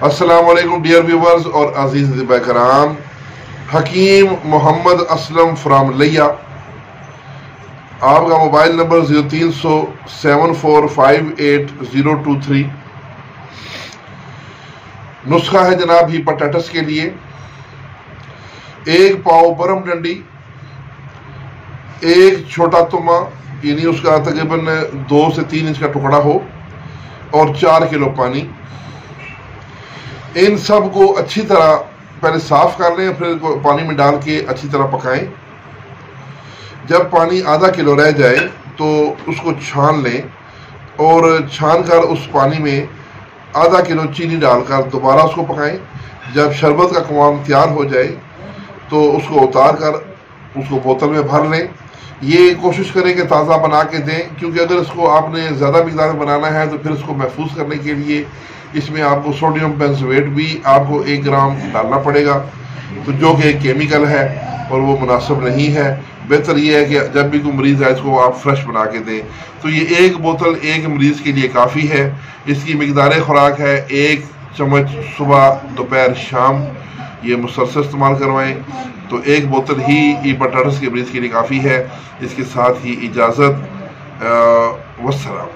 अस्सलाम वालेकुम dear viewers और अजीज ज़िबा कराम। हकीम मोहम्मद असलम फ्राम लिया। आपका मोबाइल नंबर 030074588023। नुस्खा है जनाब हीपेटाइटिस के लिए। एक पाव बरम डंडी, एक छोटा तुमा यानी उसका तकरीबन 2 से 3 इंच का टुकड़ा हो और 4 किलो पानी। इन सब को अच्छी तरह पहले साफ कर लें, फिर पानी में डाल के अच्छी तरह पकाएं। जब पानी आधा किलो रह जाए तो उसको छान लें और छान कर उस पानी में आधा किलो चीनी डालकर दोबारा उसको पकाएं। जब शरबत का कवाम तैयार हो जाए तो उसको उतार कर उसको बोतल में भर लें। ये कोशिश करें कि ताज़ा बना के दें, क्योंकि अगर इसको आपने ज़्यादा मिक़दार में बनाना है तो फिर इसको महफूज करने के लिए इसमें आपको सोडियम बेंजोएट भी आपको 1 ग्राम डालना पड़ेगा, तो जो कि एक केमिकल है और वो मुनासिब नहीं है। बेहतर ये है कि जब भी कोई मरीज़ आए इसको आप फ्रेश बना के दें। तो ये 1 बोतल एक मरीज़ के लिए काफ़ी है। इसकी मिक़दार खुराक है 1 चम्मच सुबह दोपहर शाम, ये मुसलसल इस्तेमाल करवाएं। तो 1 बोतल ही हीपेटाइटिस के मरीज़ के लिए काफ़ी है। इसके साथ ही इजाज़त, वस्सलाम।